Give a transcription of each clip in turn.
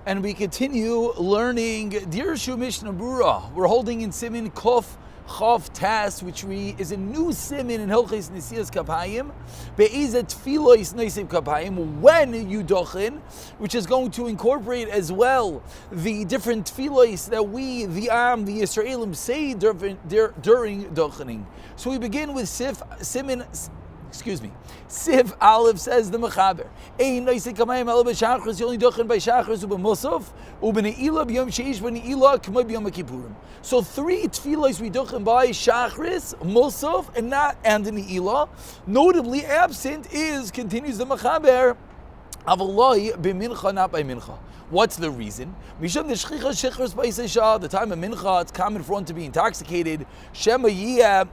And we continue learning Dirshu Mishna Berurah. We're holding in Siman Kof Chav Tas, which is a new Siman in Hilchos Nesias Kapayim. Be'ezet Tfilos Nesiv Kapayim, when you dochin, which is going to incorporate as well the different tfilos that we, the Yisraelim, say during dochening. So we begin with Sif Aleph, says the Mechaber. You only dochen by Shachris u'b'Musaf u'b'Ne'ilah b'Yom Sheish b'Ne'ilah k'may b'Yom HaKippurim. So 3 tefillos we dochen by Shachris, Musaf, and Ne'ilah. Notably absent is, continues the Mechaber, Avaloi b'Mincha, not by Mincha. What's the reason? The time of Mincha, it's common for one to be intoxicated. Shema Yiyah,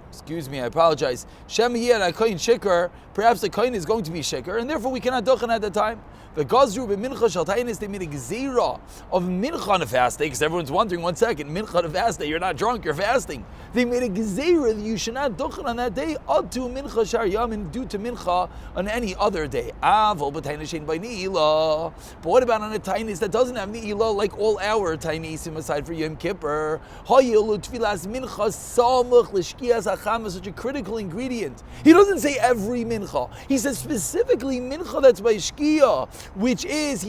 excuse me, I apologize. Shem Yiyah and Kohen Shikar, perhaps the Kohen is going to be Shikar, and therefore we cannot dochen at that time. The Gazru b'Mincha Shal Tainis, they made a Gezerah of Mincha on a fast day, because everyone's wondering, 1 second, Mincha on a fast day, you're not drunk, you're fasting. They made a Gezerah that you should not dochen on that day, up to Mincha Shar Yamin, due to Mincha on any other day. Avol b'Tainis Shein by Ne'ilah. But what about on a Tainis that doesn't have Ne'ilah, like all our Tainisim aside for Yom Kippur? Hayilu Tfilas Mincha Samuch L'Shkias HaChama, such a critical ingredient. He doesn't say every Mincha. He says specifically Mincha that's by Shkia, which is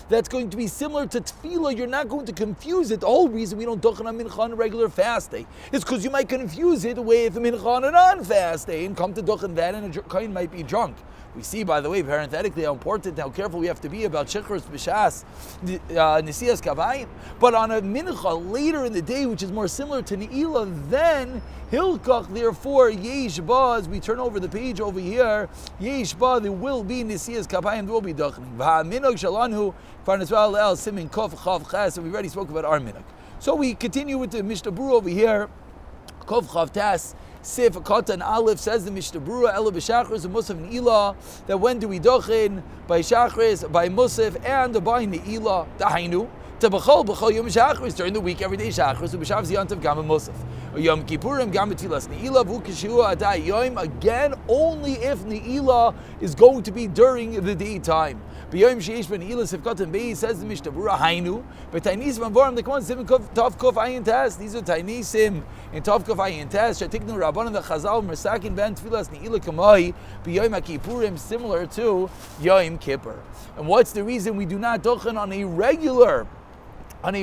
that's going to be similar to Tefillah. You're not going to confuse it. The whole reason we don't dochen on Mincha on a regular fast day is because you might confuse it with Mincha on a non-fast day and come to dochen that, and a kohen might be drunk. We see, by the way, parenthetically, how important, how careful we have to be about Shechros B'Shas Nesias Kavayim. But on a Mincha later in the day, which is more similar to Ne'ilah, then Hilkach, therefore, Yesh Ba, as we turn over the page over here, Yesh Ba, there will be Nesias Kavayim, there will be Dochening. V'ha-Minag Shalanu, Farnesval El, Siman Kof Chav Ches, and we already spoke about our Minag. So we continue with the Mishnah Berurah over here, Kof Chav Tas, Sif Kata and Aleph, says the Mishnah Berurah, Ela b'Shachris and Musaf Ne'ilah, that when do we dochen? By Shachris, by Musaf, and by Ne'ilah. Dahainu, B'chol Yom Shachris, during the week, every day Shachris, B'Shav Ziyantav Gam Musaf. Yom Kippurim Gam B'Tfilas Ne'ilah, V'Kishua Adai Yom, again, only if Ne'ilah is going to be during the daytime. B'Yom Sheish B'Ne'ilah Sif Kata and Beis, says the Mishnah Berurah, Hainu, B'Tainis Manvorim, the Kwan Sim Tov Kof Ayin Tas, these are Tainisim in Tov Kof Ayin Tas, Shatiknu Rabbanan the Chazal, Mersakin Ben Tfilas Ne'ilah Kamai, B'Yom HaKippurim, similar to Yom Kippur. And what's the reason we do not dochen on a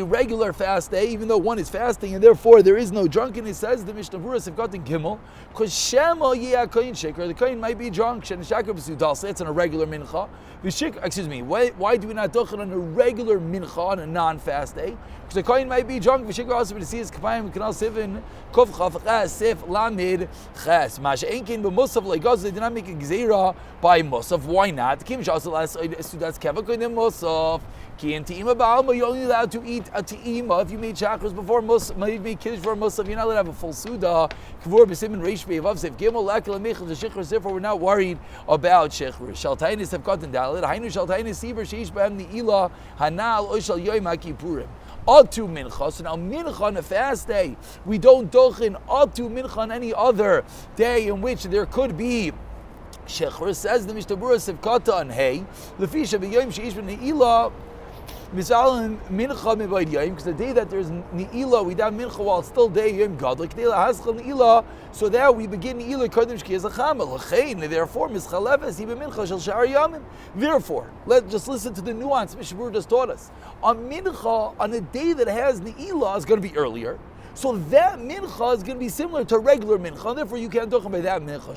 regular fast day, even though one is fasting, and therefore there is no drunkenness, says the Mishnah Berurah Sivkat and Gimel, because Shema Yiyah Kohen Shikar, the Kohen might be drunk, Shen Shakar B'Sudal, it's on a regular mincha. Why do we not dochen on a regular mincha on a non-fast day? Because the Kohen might be drunk, V'Shikar also B'Nesias Kapayim, Kanal Sivin, Kof Chav Ches, Sif Lamid Ches, Mash Einkin B'Musaf, like us, they did not make a Gezerah by Musaf. Why not? Kim Shasal Sudas Keva Kohen Musaf. You're only allowed to eat a te'ima if you made chakras before Musaf, you made kiddush for Musaf, you're not allowed to have a full suda. Therefore we're not worried about shechur. Shaltainis have gotten dalid. Hainu shaltainis siver sheish b'hem ne'ilah hanal oishal yoyim hakipurim. Atu mincha. So now mincha on a fast day, we don't dochen atu mincha on any other day in which there could be shechur. Says the Mishnah Berurah Sivkata and Hey, lefisha b'yoyim sheish b'ne'ilah. Because the day that there's Ne'ilah, we have Mincha while it's still day, Yom Gadol, so there we begin Ne'ilah, Kodim Shki Zacham, therefore, Mischaleves, Ibe Mincha, Shal Sha'ar Yamim. Therefore, let's just listen to the nuance Mishnah Berurah just taught us. On Mincha, on a day that has Ne'ilah, is going to be earlier. So that mincha is going to be similar to regular mincha, and therefore you can't dochen by that mincha.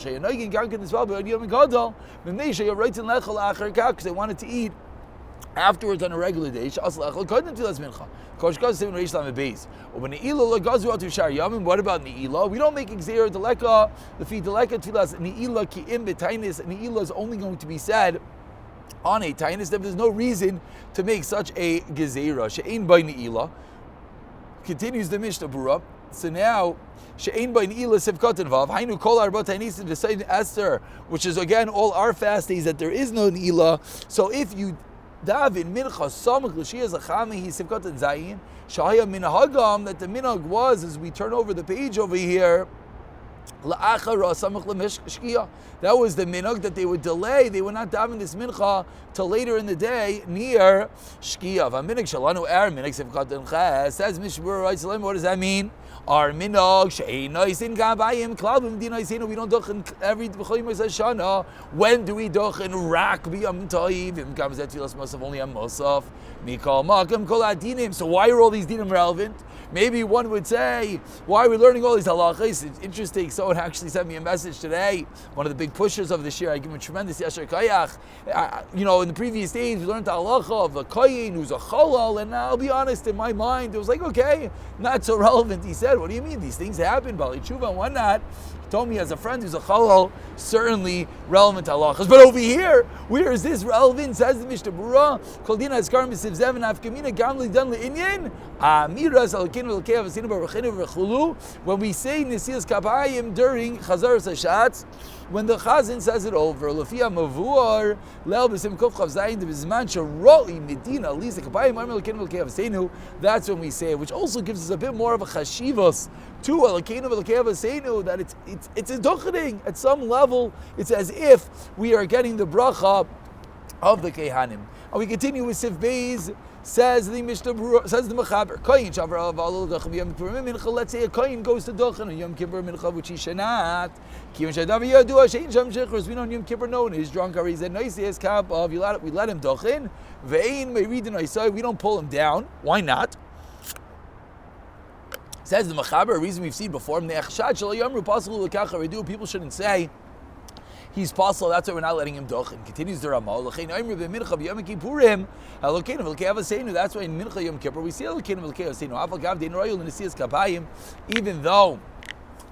Because they wanted to eat afterwards on a regular day. What about Ne'ilah? We don't make Gzeira Deleka, the feed Deleka Tfilas Ne'ilah ki im betainis. Ne'ilah is only going to be said on a tainis. There's no reason to make such a Gzeira. She'ein by Ne'ilah. Continues the Mishnah Berurah. So now, She'ein by Ne'ilah Sivkat and Vav. Hainu kol arba tainis to decide Esther, which is again all our fast days that there is no Ne'ilah. So if you David mincha samach l'shiyas achami he sivkat and zayin shahaya minhagam, that the minhag was, as we turn over the page over here, That was the minhag that they would delay. They would not daven this mincha till later in the day near shkia. Says Mishna Berurah, what does that mean? Our minhag she'einaisin gabayim klabim dinaisinu. We don't dochen every b'cholim shana. When do we dochen rak b'yam toiv? Im kam zet filas mosaf only am mosaf. Mikol makam kol adinim. So why are all these dinim relevant? Maybe one would say, why are we learning all these halachas? It's interesting. Someone actually sent me a message today. One of the big pushers of this year. I give him a tremendous yasher kayach. In the previous days, we learned the halacha of a koyin who's a cholal, and I'll be honest, in my mind, it was like, okay, not so relevant. He said, what do you mean? These things happen, Bali Tshuva, and whatnot. He told me as a friend who's a cholal, certainly relevant to halachas. But over here, where is this relevant? Says the Mishnah Berurah, Kol dina azkar misiv zev and afkamina gam lidan le'inyan, amiras alkeinu v'lkei avasinu b'rachinu v'chulu. When we say Nesias Kapayim during Chazaras Hashatz, when the Chazan says it over, Lafia Mavuar, Leil B'sim Kuf Chav Zayin, the Bizman Sharoi Medina, Lisa Kapayim, Armel Alkeinu v'lkei avasinu. That's when we say it, which also gives us a bit more of a chashivas to Alkeinu v'lkei avasinu, that it's a duchening. At some level, it's as if we are getting the bracha of the Kehanim. And we continue with Sif Beis. Says the Mishnah Berurah, says the Mechaber, Koyin Shavar Aval Dochem Yom Kippur Mincha. Let's say a Koyin goes to Dochem on Yom Kippur Mincha, which he should not. Kivin Shadav Yadua Shein Sham Shechers. We know Yom Kippur known he's drunk. He said Noisias Kap of we let him Dochem. Vein may read the Noisai. We don't pull him down. Why not? Says the Mechaber, a reason we've seen before. People shouldn't say he's possible, that's why we're not letting him doch. And continues the Ramah. That's why in Mincha Yom Kippur we see even though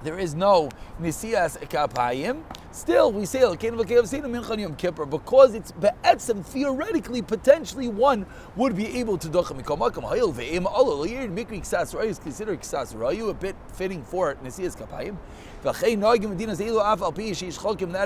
there is no Nesias Kapayim, still we say Mincha Yom Kippur because it's be'etzem, theoretically, potentially one would be able to doch. Is considered Ksas Rayu, a bit fitting for Nesias Kapayim. That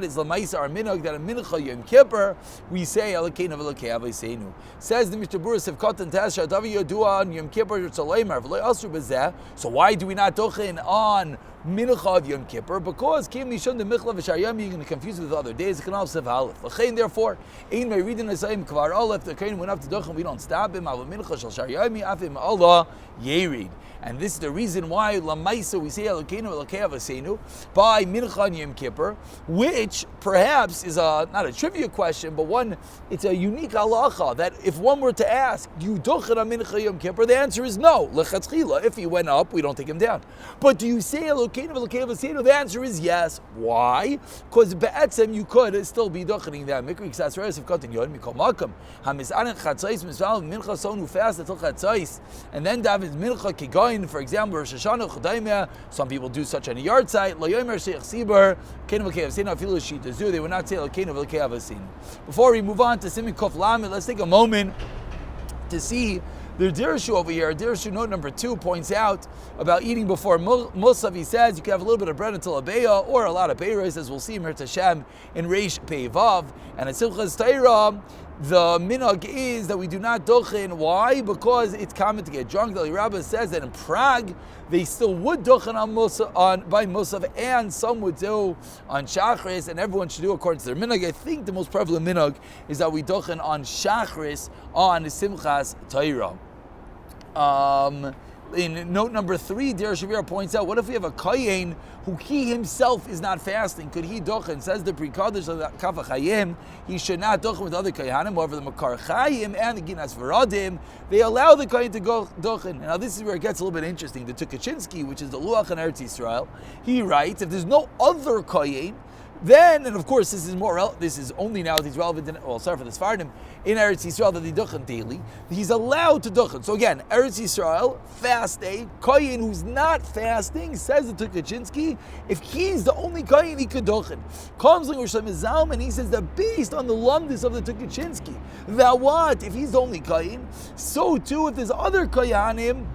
is Lamaisa, our minhag, that a Mincha Yom Kippur we say Elokeinu v'Elokei Avosenu. Says the Mishnah Berurah, Sivkot and Taz Shadavi Yodua on Yom Kippur Tzaleimar v'Lo Asur B'Zeh. So why do we not dochen on Mincha of Yom Kippur? Because Kim Mishon the Michla v'Shar you're going to confuse it with other days. It can also have Aleph. Therefore, Ein may read in the same Kvar Aleph. The Kohen went up to dochen. We don't stop him. Av Mincha Shal Shar Yom Afim Allah Yerid. And this is the reason why Lamaisa we say Elokeinu v'Elokei Avosenu by Mincha Yom Kippur, which perhaps is not a trivia question, but one, it's a unique halacha that if one were to ask, do you dochen on Mincha Yom Kippur? The answer is no. Lechatzchila, if he went up, we don't take him down. But do you say Elokeinu v'Elokei Avosenu? The answer is yes. Why? Because be'etzem you could still be dochening that. Mikri Ksas Reis of Kotin Yod Mikol Makam Hamisanen Chatzais Misval Mincha Son who fast until Chatzais, and then David Mincha Kigoyin. For example, Rosh Hashanah Chadaimah. Some people do such on a yard site. Lo Yomer Sheikh Sibar Keinu v'Elokei Avosenu Afilu Shitazu. They would not say Elokeinu v'Elokei Avosenu. Before we move on to Siman Kof Lamed, let's take a moment to see the Dirshu over here. Dirshu note number 2 points out about eating before Musaf. He says you can have a little bit of bread until a beya or a lot of beiros, as we'll see Mir Tashem in Reish Peivav. And at Simchas Torah, the minhag is that we do not dochen. Why? Because it's common to get drunk. The Rabbi says that in Prague they still would dochen by Musaf, and some would do on Shachris, and everyone should do according to their minhag. I think the most prevalent minhag is that we dochen on Shachris on Simchas Torah. In note number 3, Dirshu Mishna points out, what if we have a kohen who he himself is not fasting? Could he dochen? Says the Pre-Kaddish of the Kaf HaChaim, he should not dochen with other kohanim. However, the Makar Chayim and the Ginas Veradim, they allow the kohen to go dochen. Now this is where it gets a little bit interesting. The Tukachinsky, which is the Luach in Eretz Yisrael, he writes, if there's no other kohen, then, and of course, this is only now that he's relevant for the Sfardim in Eretz Yisrael that they duchen daily. He's allowed to duchen. So again, Eretz Yisrael, fast day, kohen who's not fasting, says the Tukachinsky, if he's the only kohen, he could duchen. Comes like Rosh Hashanah, and he says that based on the lumdis of the Tukachinsky, that what? If he's the only kohen, so too if there's other kohanim,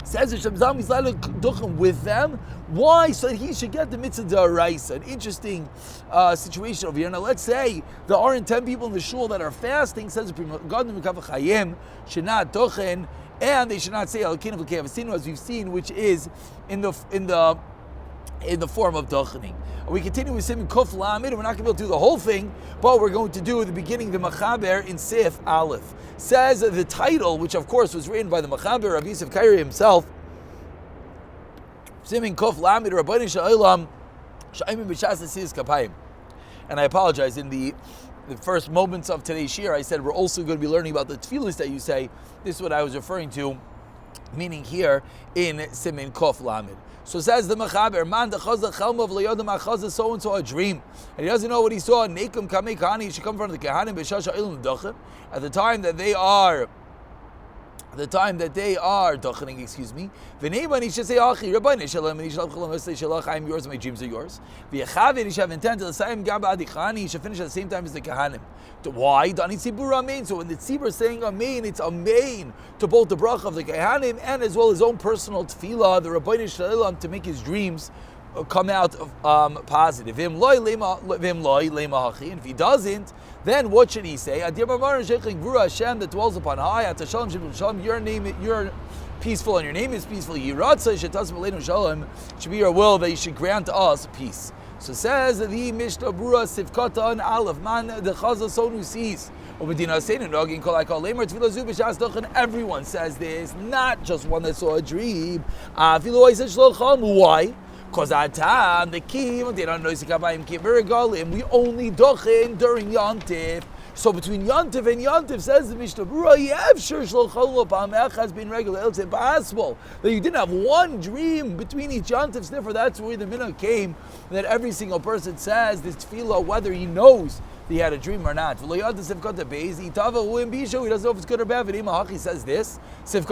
says the Shabzam, he's allowed to duchen with them. Why? So that he should get the mitzvah d'oraisa. An interesting situation over here. Now let's say there aren't 10 people in the shul that are fasting, says the Gadim Kaf HaChaim, should not duchen, and they should not say Elokeinu v'Elokei Avosenu, as we've seen, which is in the in the form of Dochening. We continue with Siman Kuf Lamed, and we're not going to be able to do the whole thing, but we're going to do the beginning, the Machaber in Sif Aleph. Says the title, which of course was written by the Machaber, Rav Yosef Kairi himself, Siman Kuf Lamed, Rabbeinu Shalom, Sha'imim B'Shas Asiyas Kapayim. And I apologize, in the first moments of today's shir, I said we're also going to be learning about the tefillas that you say. This is what I was referring to, meaning here in Siman Kuf Lamed. So says the Mechaber, man dechaza chelma v'loyodam achaza so and so a dream, and he doesn't know what he saw. Nekum kamei kahani, he should come from the kahanim b'shasha ilim dochem, at the time that they are dochening, excuse me. V'neiman, he should say achi rabbeinu shalom, and he shall say shalach, I am yours, my dreams are yours. V'yechavir, he should have intent to the same gamba adichani, he should finish at the same time as the kahanim. Why? Dani tzibur amein. So when the tzibur is saying amein, it's amein to both the bracha of the kahanim and as well his own personal tefillah, the rabbeinu shalom, to make his dreams come out positive. And if he doesn't, then what should he say? Adir b'maran sheichlik Berurah, Hashem that dwells upon high. At shalom shalom, your name, you're peaceful, and your name is peaceful. Yiratza shetas b'leinu shalom, should be your will that you should grant us peace. So says the Mishnah Berurah Sivkatan Aleph, man the Chaza Sonu sees. Everyone says this, not just one that saw a dream. Why? Because at time the kim they don't know we only dochen during Yontif. So between Yontif and Yontif, says the Mishnah Berurah, has been regular. It's impossible that you didn't have one dream between each Yontifs. Therefore, that's where the minhag came, that every single person says this tefillah, whether he knows that he had a dream or not. He doesn't know if it's good or bad. He says this. When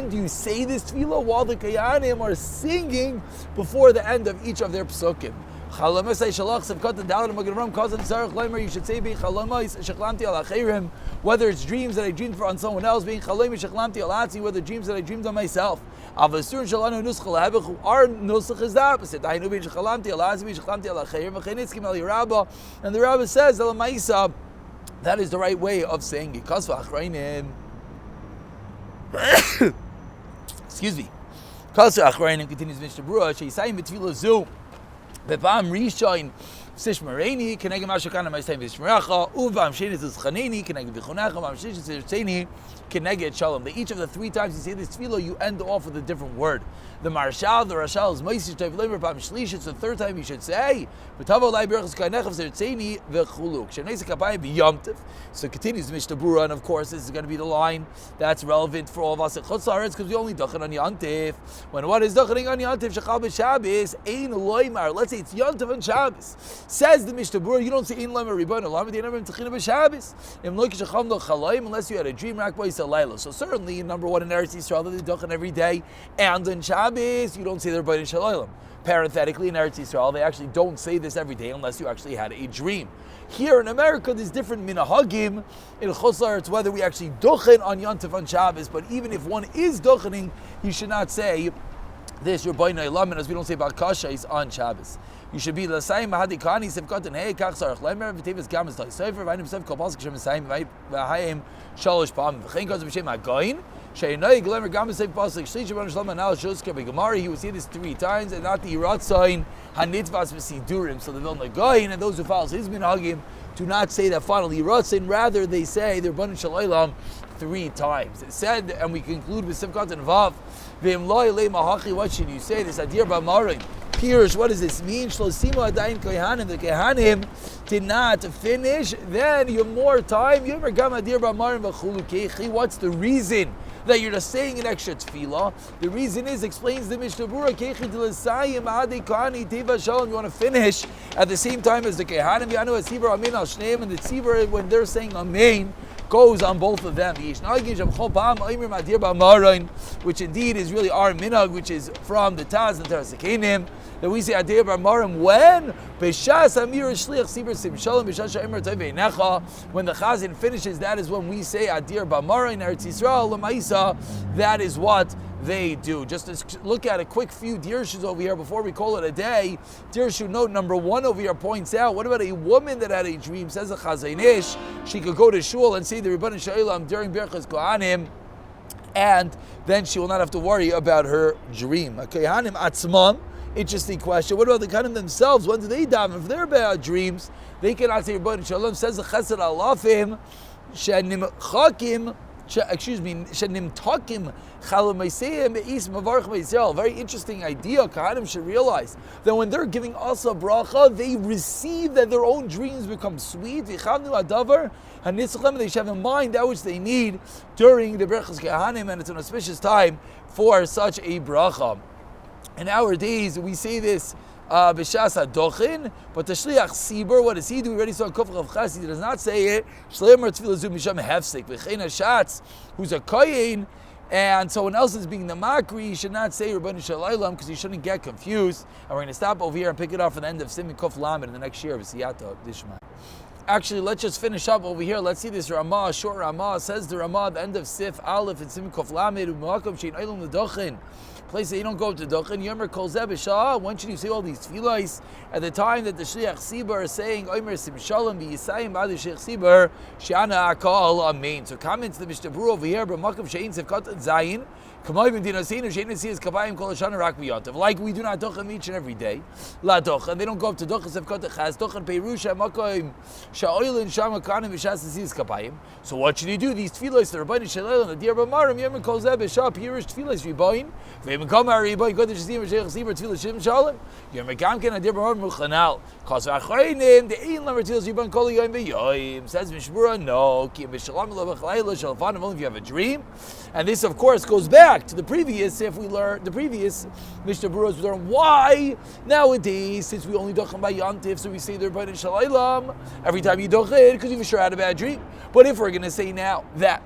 do you say this tefillah? While the Kayanim are singing before the end of each of their psukim. You should say whether it's dreams that I dreamed on someone else, whether dreams that I dreamed on myself. Our nusach is the opposite. And the Rabbi says that is the right way of saying it. Excuse me. Continues Mishnah Berurah, Bepam Rishon Sishmareni, Kenegam Ashakana Maisem Vishmaracha, Uvam Shenis Chaneni, Kenegam Vichonacha, Vam Shenis Tzeni, Keneged Shalom. Each of the three times you say this tefillah, you end off with a different word. The Rashal is Moisish Tev Lemer Pam Shlish. It's the third time you should say. V'tavo Lai Berachas Kanechav Zertzeni V'chuluk. Shenei Zekabayim B'Yomtiv. So continues Mishnah Berurah, and of course this is going to be the line that's relevant for all of us at Chutz La'aretz, because we only dachen on Yontif. When what is dachening on Yontif? Shechal B'Shabbos Ein Loymar. Let's say it's Yontif on Shabbos. Says the Mishnah Berurah, you don't say Ein Loymar Ribbon Olam. They never Tachina B'Shabbos. Im Lo Kishacham Lo Chalaim, unless you had a dream rak B'Yisrael Laila. So certainly number one in Eretz Yisrael that they dachen every day, and on Shabbos you don't say they're B'Yisrael Shalom. Parenthetically, in Eretz Yisrael, they actually don't say this every day unless you actually had a dream. Here in America, there's different minahagim in Chutz La'aretz, whether we actually dochen on Yontif on Shabbos, but even if one is dochening, you should not say this, your boy Neilamin, as we don't say about Kashais on Shabbos. You should be l'sayim mahadikani sevkatan hey kach sarach lemer v'tevis gamas ta'isayfer v'ayim sev kolpasik shem esayim v'hayim shalosh pam v'chein koz b'shem ha'goyin she'enoi glemer gamas sev pasik shlish v'an shlom anal shoska b'gemari. He would say this 3 times, and not the iratzayin hanitvas v'sidurim. So the Vilna Goyin and those who follow his minhagim do not say that final iratzayin. Rather, they say their banin shalaylam 3 times. It said, and we conclude with sevkatan vav v'im loy le mahachi. What should you say? This adir b'amarim. Pirush, what does this mean? Shlosima adayin kohanim. The kohanim did not finish. Then you have more time. What's the reason that you're just saying an extra tefillah? The reason is, explains the Mishnah Berurah, you want to finish at the same time as the kohanim. And the tzibur, when they're saying amen, goes on both of them. Which indeed is really our minhag, which is from the Taz and Teras Hakenim, that we say Adir B'Amarim when when the Chazan finishes. That is when we say Adir B'Amarim in Eretz Yisrael L'Maisa. That is what they do. Just to look at a quick few dirshus over here before we call it a day. Dirshu note number 1 over here points out, what about a woman that had a dream? Says a Chazon Ish, she could go to shul and say the Rebbeinu Shalom during Birchas Kohanim, and then she will not have to worry about her dream. Kohanim atzmam, interesting question. What about the Kohanim themselves? When do they daven? If they're about dreams, they cannot say Rebbeinu Shalom. Says the Chesed Alafim, shenim chakim, shenim takim chalamayseim beis mavarch meisrael. Very interesting idea. Kohanim should realize that when they're giving us a bracha, they receive that their own dreams become sweet. V'chavnu adavar hanitzchem. They should have in mind that which they need during the Birchas Kohanim, and it's an auspicious time for such a bracha. In our days, we say this b'shas hadochin, but the shliach sibur, what does he do? We already saw in Kuf Chav Ches, he does not say it. Shleimer tefillah zu misham hefsek. V'chein hashatz, who's a koyin, and someone else is being the makri, he should not say Rebbeinu Shalom because he shouldn't get confused. And we're going to stop over here and pick it up for the end of Siman Kuf Lamed in the next year of Siyata Dishma. Actually, let's just finish up over here. Let's see this Ramah, short Ramah. Says the Ramah at the end of Sif Aleph in Siman Kuf Lamed, U'makom shein olam l'dochin, place that you don't go up to Dochin. Yomer Kol Zeh B'Shah. When should you say all these tefillos? At the time that the Shliach Sibur is saying Omer Sim Shalom B'Yisayim B'Adu Shliach Sibur Shana Akal Amen. So comments the Mishnah Berurah over here. B'Makav Shein Sefkat Zayin. Like we do not dochan each and every day. La dochan. They don't go up to dochan sefkat chas dochan peirusha makoim sha'oilin shama kanim v'shas zis kapayim. So what should you do? These tefillos, the Rebbeinu Shalom, the Dir B'Marim, Yom Kol Zeh B'Shah, Pirush tefillos riboin. V'im kamar riboin godesh zim v'shech zibur tefillos shim shalom. Yom Kamken Adir B'Marim Muchanal. Kos v'achreinim the ein lamer tefillos riboin kol yom b'yoyim. Says Mishnah Berurah, no. Ki b'shalom lo b'chlayla shalfanim only if you have a dream. And this, of course, goes back to the previous. If we learn the previous Mishnah Berurahs, we learn why nowadays, since we only dochan by Yantif, so we say the Rebbeinu Shalom every time you dochan because you've sure had a bad dream. But if we're going to say now that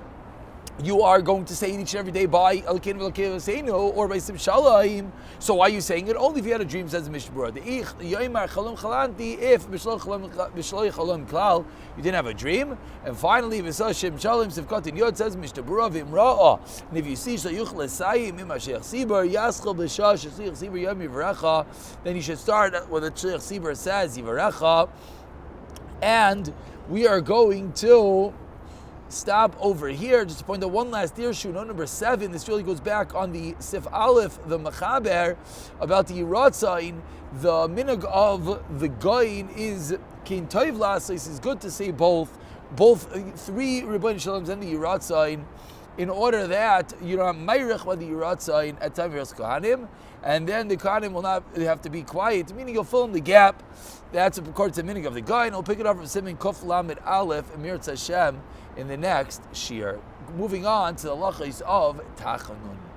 you are going to say it each and every day by Elkein V'Elkein V'Seinu or by Sim Shalayim, so why are you saying it? Only if you had a dream, says the Mishnah Berurah. The Ich Yoimar Chalom Chalanti, if B'Shloy Chalom Klal, you didn't have a dream. And finally, V'Sah Shem Shalom Sivkat In Yod, says Mishnah Berurah V'Imra'ah. And if you see Shlayuch L'Sayim Im HaShliach Sibur Yaschel B'Shah Shliach Sibur Yom Yivarecha, then you should start with the Shliach Sibur says Yivarecha. And we are going to stop over here just to point out one last dirshu, note number 7. This really goes back on the Sif Aleph, the Mechaber, about the Yiratzain. The minhag of the Goyin is Kin Toiv Lasais. It's good to say both 3 Rebbeinu Shaloms and the Yiratzain, in order that you don't have Meirich by the Yiratzain at time of Kohanim, and then the Kohanim will not have to be quiet, meaning you'll fill in the gap. That's according to the minhag of the Goyin. We'll pick it up from Siman Kuf Lamed Aleph, Emir Tzashem, in the next shir. Moving on to the lachos of Tachanun.